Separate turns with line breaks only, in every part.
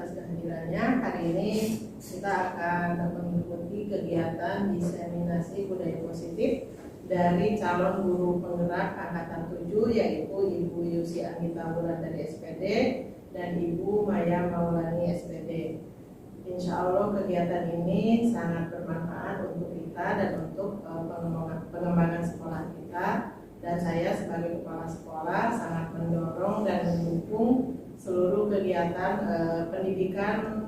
atas kehadirannya. Hari ini kita akan mengikuti kegiatan diseminasi budaya positif dari calon guru penggerak angkatan 7, yaitu Ibu Yusi Anggita Wulandari SPD dan Ibu Maya Maulani SPD. Insya Allah kegiatan ini sangat bermanfaat untuk kita dan untuk pengembangan sekolah kita. Dan saya sebagai kepala sekolah sangat mendorong dan mendukung seluruh kegiatan pendidikan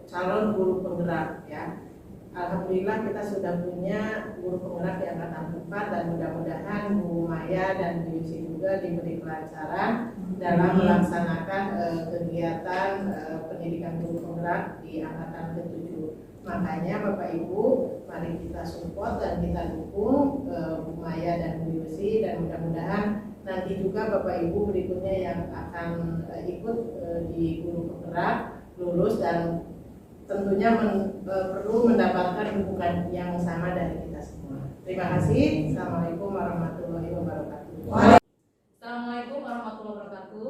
calon guru penggerak ya. Alhamdulillah kita sudah punya guru penggerak di angkatan 4 dan mudah-mudahan Bu Maya dan Bu Yusi juga diberi kelancaran dalam melaksanakan kegiatan pendidikan guru penggerak di angkatan ke-7. Makanya Bapak Ibu, mari kita support dan kita dukung Bu Maya dan Bu Yusi, dan mudah-mudahan nanti juga Bapak Ibu berikutnya yang akan ikut di guru penggerak lulus dan tentunya perlu mendapatkan dukungan yang sama dari kita semua. Terima kasih. Assalamualaikum warahmatullahi wabarakatuh.
Assalamualaikum warahmatullahi wabarakatuh.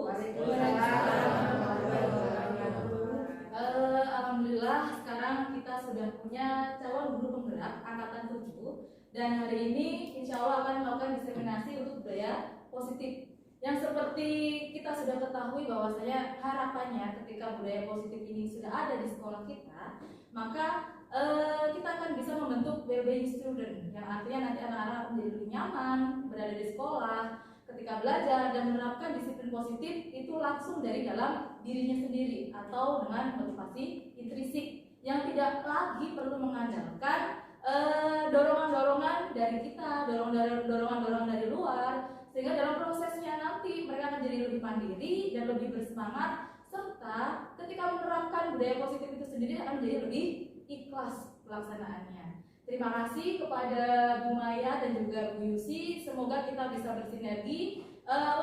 Alhamdulillah sekarang kita sudah punya calon guru penggerak angkatan 7 dan hari ini insya Allah akan melakukan diseminasi untuk budaya positif. Yang seperti kita sudah ketahui bahwasanya harapannya ketika budaya positif ini sudah ada di sekolah kita, maka kita akan bisa membentuk well-being student, yang artinya nanti anak-anak menjadi lebih nyaman berada di sekolah ketika belajar dan menerapkan disiplin positif itu langsung dari dalam dirinya sendiri atau dengan motivasi intrinsik yang tidak lagi perlu mengandalkan dorongan-dorongan dari kita, dorongan-dorongan dari luar, sehingga dalam prosesnya nanti mereka akan jadi lebih mandiri dan lebih bersemangat, serta ketika menerapkan budaya positif itu sendiri akan menjadi lebih ikhlas pelaksanaannya. Terima kasih kepada Bu Maya dan juga Bu Yusi. Semoga kita bisa bersinergi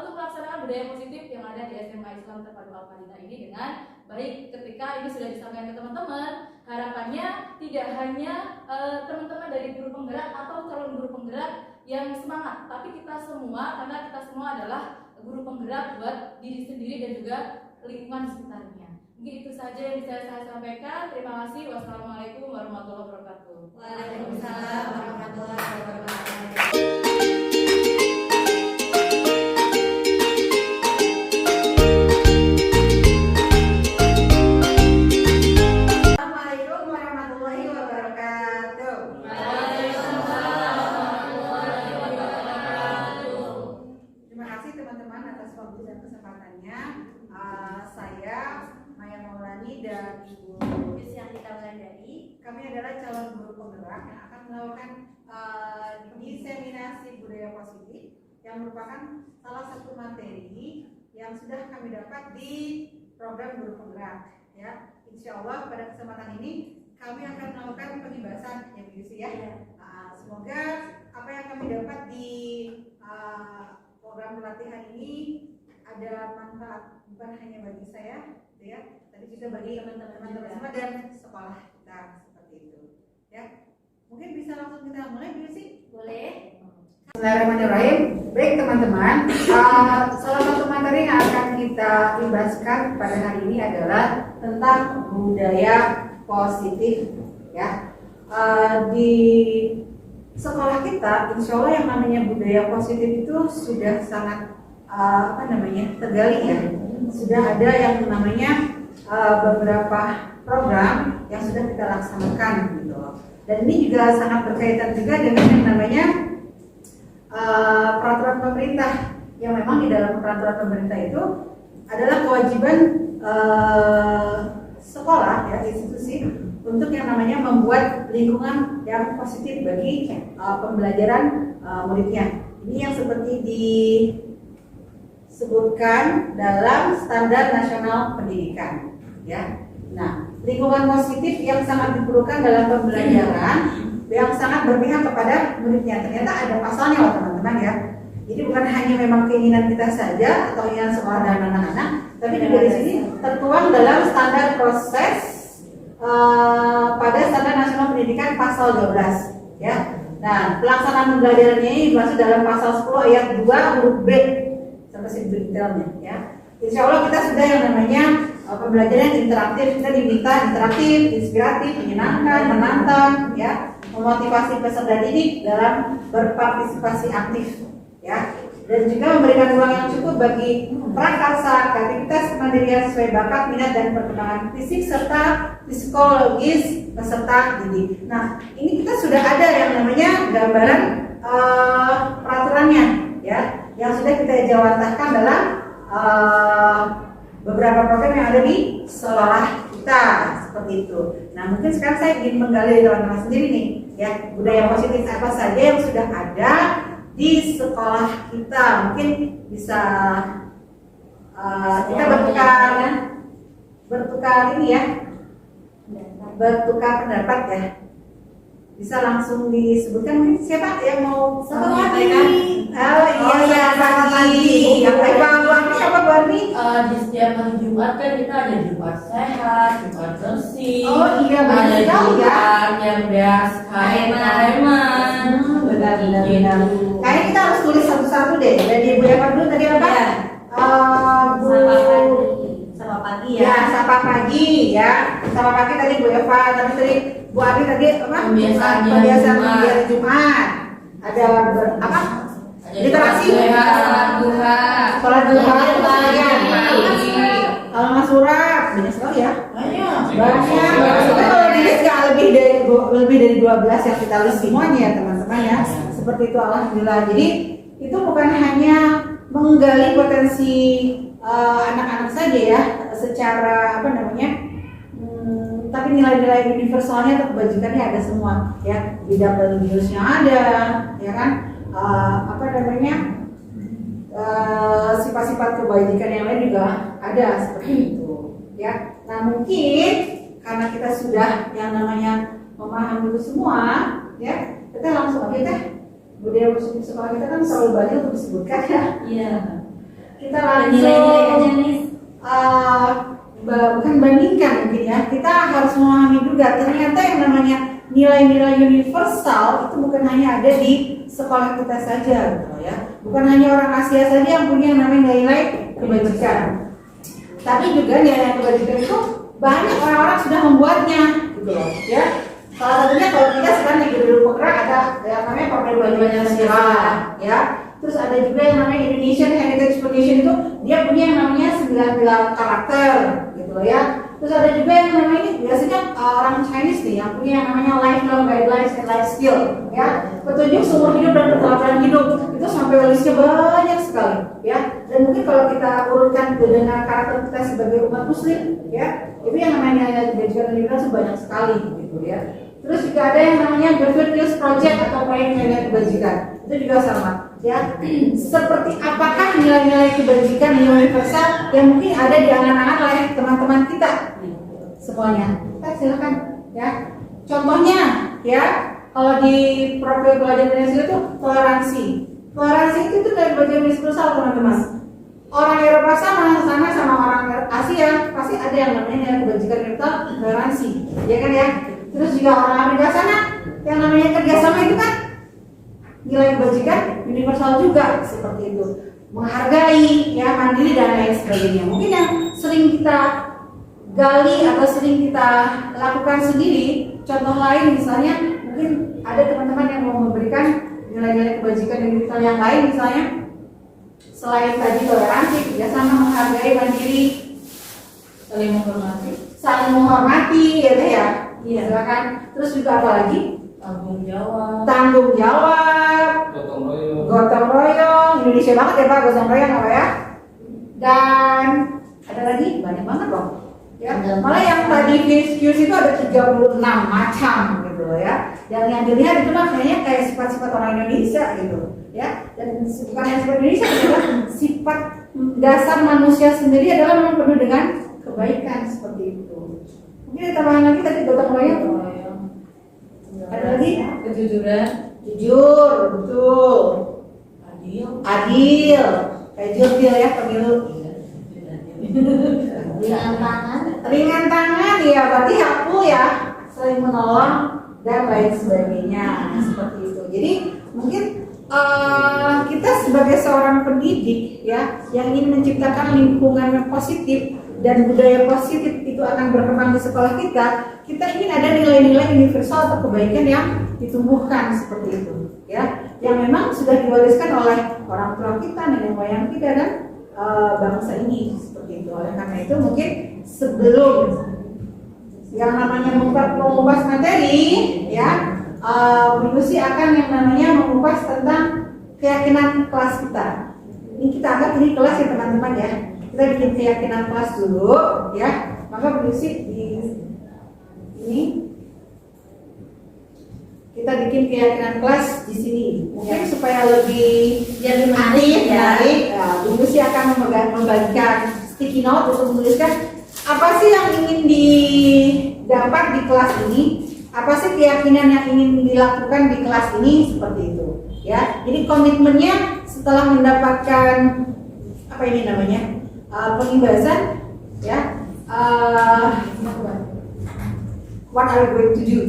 untuk melaksanakan budaya positif yang ada di SMA Islam Terpadu Al-Madinah ini dengan baik. Ketika ini sudah disampaikan ke teman-teman, harapannya tidak hanya teman-teman dari guru penggerak atau calon guru penggerak yang semangat, tapi kita semua, karena kita semua adalah guru penggerak buat diri sendiri dan juga lingkungan sekitarnya. Mungkin itu saja yang bisa saya sampaikan. Terima kasih. Wassalamualaikum warahmatullahi wabarakatuh.
Waalaikumsalam warahmatullahi wabarakatuh.
Saya Maya Maulani dan Ibu
Yusi Anggita Wulandari.
Kami adalah calon guru penggerak yang akan melakukan diseminasi budaya positif yang merupakan salah satu materi yang sudah kami dapat di program guru penggerak. Ya, insya Allah pada kesempatan ini kami akan melakukan penibasan ya Bu Yusi ya. Semoga apa yang kami dapat di program pelatihan ini ada manfaat bukan hanya bagi saya, gitu ya, tapi juga bagi teman-teman semua dan sekolah kita seperti itu. Ya, mungkin bisa langsung kita mulai dulu sih.
Boleh.
Bismillahirrahmanirrahim. Baik teman-teman, salah satu materi yang akan kita ibaskan pada hari ini adalah tentang budaya positif. Ya, di sekolah kita, insya Allah yang namanya budaya positif itu sudah sangat tergali ya. Sudah ada yang namanya beberapa program yang sudah kita laksanakan gitu. Dan ini juga sangat berkaitan juga dengan yang namanya peraturan pemerintah, yang memang di dalam peraturan pemerintah itu adalah kewajiban sekolah ya, institusi untuk yang namanya membuat lingkungan yang positif bagi pembelajaran muridnya. Ini yang seperti disebutkan dalam Standar Nasional Pendidikan ya. Nah, lingkungan positif yang sangat diperlukan dalam pembelajaran yang sangat berpihak kepada muridnya. Ternyata ada pasalnya loh teman-teman ya. Jadi bukan hanya memang keinginan kita saja atau keinginan sekolah dan anak-anak, tapi juga di sini tertuang dalam standar proses pada Standar Nasional Pendidikan pasal 12 ya. Nah, pelaksanaan pembelajarannya ini masuk dalam pasal 10 ayat 2 huruf B sampai detailnya ya. Insya Allah kita sudah yang namanya pembelajaran yang interaktif. Kita diminta interaktif, inspiratif, menyenangkan, menantang, ya, memotivasi peserta didik dalam berpartisipasi aktif, ya, dan juga memberikan ruang yang cukup bagi prakarsa, kreativitas, kemandirian sesuai bakat, minat dan perkembangan fisik serta psikologis peserta didik. Nah, ini kita sudah ada yang namanya gambaran peraturannya, ya, yang sudah kita jawantahkan dalam beberapa program yang ada di sekolah kita, seperti itu. Nah, mungkin sekarang saya ingin menggali teman-teman sendiri nih, ya, budaya positif apa saja yang sudah ada di sekolah kita. Mungkin bisa kita bertukar ini ya, bertukar pendapat ya. Bisa langsung disebutkan, mungkin siapa yang mau menyampaikan? Oh iya ya, pagi. Apa Bu Armi?
Di setiap hari Jumat kan kita ada Jumat sehat, Jumat bersih.
Oh iya,
ada
betul ya.
Jumat yang biasa hemat.
Benar. Kayaknya kita harus tulis satu-satu deh. Dari Bu Eva dulu tadi apa?
Sapa pagi
Ya, sapa pagi ya. Sapa pagi tadi Bu Eva, tapi tadi Bu Abi tadi apa? Kebiasaan hari Jumat. Ada apa? Literasi.
Salat duha.
Sholat duha. Halaman surat. Banyak sekali ya. Banyak. Tapi kalau dilihat nggak lebih dari 12 yang kita list semuanya ya teman-teman ya. Seperti itu, alhamdulillah. Jadi itu bukan hanya menggali potensi anak-anak saja ya, secara apa namanya, tapi nilai-nilai universalnya atau kebajikannya ada semua ya. Bidang religiusnya ada, ya kan, apa namanya, sifat-sifat kebajikan yang lain juga ada, seperti itu ya. Nah, mungkin karena kita sudah yang namanya memahami itu semua ya, kita langsung aja deh. Budaya positif sekolah kita kan selalu banyak untuk disebutkan ya.
Iya.
Kita langsung bukan bandingkan mungkin ya. Kita harus memahami juga ternyata yang namanya nilai-nilai universal itu bukan hanya ada di sekolah kita saja, gitu ya. Bukan hanya orang Asia saja yang punya yang namanya nilai kebajikan. Tapi juga nilai kebajikan itu banyak orang-orang sudah membuatnya, gitu loh, ya. Salah satunya kalau kita sekarang di Guru Penggerak ada yang namanya Program Pancasila, ya. Terus ada juga yang namanya Indonesian Heritage Foundation, itu dia punya yang namanya 9 karakter, gitu loh ya. Terus ada juga yang namanya ini biasanya orang Chinese nih yang punya yang namanya Lifelong Guidelines and Life Skill, ya. Petunjuk seumur hidup dan keterampilan hidup, itu sampai listnya banyak sekali, ya. Dan mungkin kalau kita urutkan dengan karakter kita sebagai umat Muslim, ya, itu yang namanya kebajikan universal banyak sekali, gitu ya. Terus juga ada yang namanya Virtuous Project atau proyek nilai kebajikan, itu juga sama, ya. Seperti apakah nilai-nilai kebajikan universal yang mungkin ada di angan-angan oleh teman-teman kita semuanya? Kita silakan, ya. Contohnya, ya, kalau di profil pelajar Indonesia itu toleransi. Toleransi itu dari kebajikan universal, teman-teman. Orang Eropa sama orang Asia pasti ada yang namanya nilai kebajikan universal, toleransi, ya kan ya. Terus juga orang Amerika sana yang namanya kerjasama itu kan nilai kebajikan universal juga, seperti itu. Menghargai, ya, mandiri dan lain sebagainya. Mungkin yang sering kita gali atau sering kita lakukan sendiri, contoh lain misalnya mungkin ada teman-teman yang mau memberikan nilai-nilai kebajikan universal yang lain, misalnya selain tadi toleransi, kerjasama, menghargai, mandiri, saling menghormati, ya deh ya. Iya, silakan. Terus juga apa lagi?
Tanggung jawab,
gotong royong, Indonesia banget ya Pak, gotong royong apa ya? Dan ada lagi banyak banget loh. Ya, malah yang tadi VSQs itu ada 36 macam gitu loh ya. Yang dilihat itu mah kayaknya kayak sifat-sifat orang Indonesia gitu, ya. Dan bukan hanya sifat Indonesia, juga sifat dasar manusia sendiri adalah memang penuh dengan kebaikan, seperti itu. Mungkin ada tambahan lagi tadi gotong royong. Ada lagi?
Kejujuran.
Jujur, betul. Adil. Kayak jurdil ya, pemilu. Ringan tangan ya, berarti aku ya, saling menolong dan lain sebagainya, seperti itu. Jadi mungkin kita sebagai seorang pendidik ya, yang ingin menciptakan lingkungan yang positif, dan budaya positif itu akan berkembang di sekolah kita, kita ingin ada nilai-nilai universal atau kebaikan yang ditumbuhkan seperti itu, ya, yang memang sudah diwariskan oleh orang tua kita, nenek moyang kita dan bangsa ini seperti itu. Oleh karena itu mungkin sebelum yang namanya mengupas materi, ya, Bu Lucy akan yang namanya mengupas tentang keyakinan kelas kita. Ini kita anggap ini kelas ya teman-teman ya. Kita bikin keyakinan kelas dulu, ya. Maka Bu Lucy di ini kita bikin keyakinan kelas di sini. Mungkin supaya lebih menarik, ya. Bu Lucy akan membagikan sticky note untuk menuliskan apa sih yang ingin didapat di kelas ini, apa sih keyakinan yang ingin dilakukan di kelas ini, seperti itu, ya. Jadi komitmennya setelah mendapatkan apa ini namanya pengibasan, ya, what are we going to do,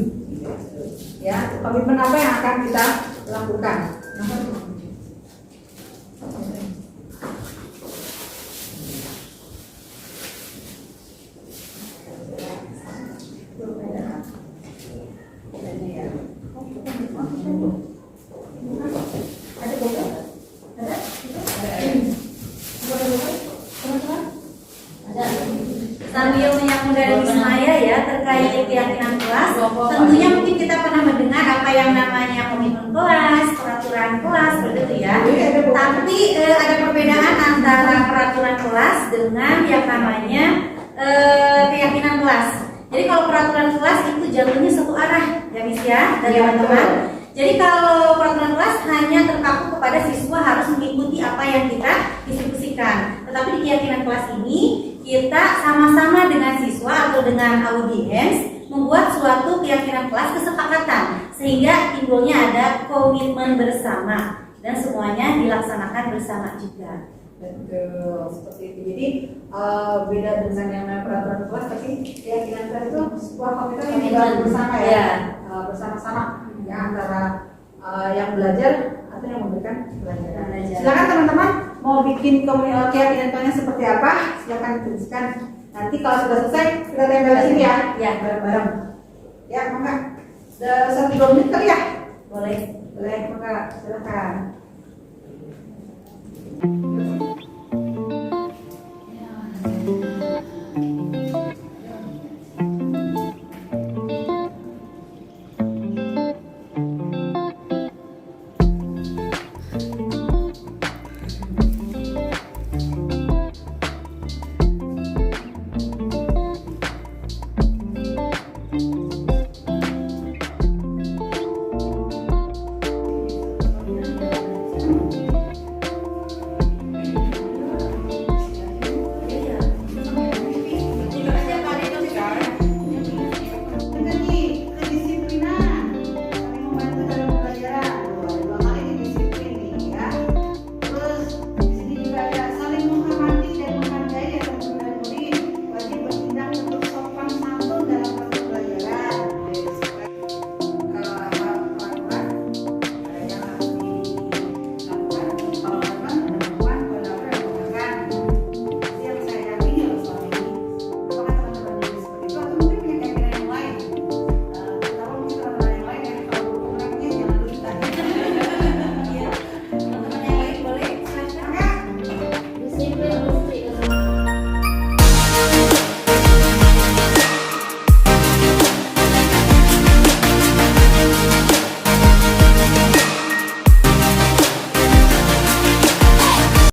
ya, komitmen apa yang akan kita lakukan.
Sambil menyambung dari Ismaya ya terkait keyakinan kelas, tentunya mungkin kita pernah mendengar apa yang namanya komitmen kelas, peraturan kelas, seperti itu ya. Tapi ada perbedaan antara peraturan kelas dengan yang namanya keyakinan kelas. Jadi kalau peraturan kelas itu jalurnya satu arah, ya Miss ya, dari teman-teman. Jadi kalau peraturan kelas hanya terpaku kepada siswa harus mengikuti apa yang kita diskusikan. Tetapi di keyakinan kelas ini kita sama-sama dengan siswa atau dengan audiens membuat suatu keyakinan kelas kesepakatan sehingga timbulnya ada komitmen bersama dan semuanya dilaksanakan bersama juga.
Betul, seperti itu. Jadi beda dengan yang namanya peraturan kelas, tapi keyakinan kelas itu sebuah komitmen yang dibangun bersama ya, bersama-sama ya antara yang belajar atau yang memberikan pelajaran. Silakan teman-teman mau bikin keyakinan kalian seperti apa, silakan tuliskan. Nanti kalau sudah selesai kita tempel sini ya, bareng-bareng. Ya, maka 1-2 menit kali ya?
Boleh.
Boleh, maka silakan.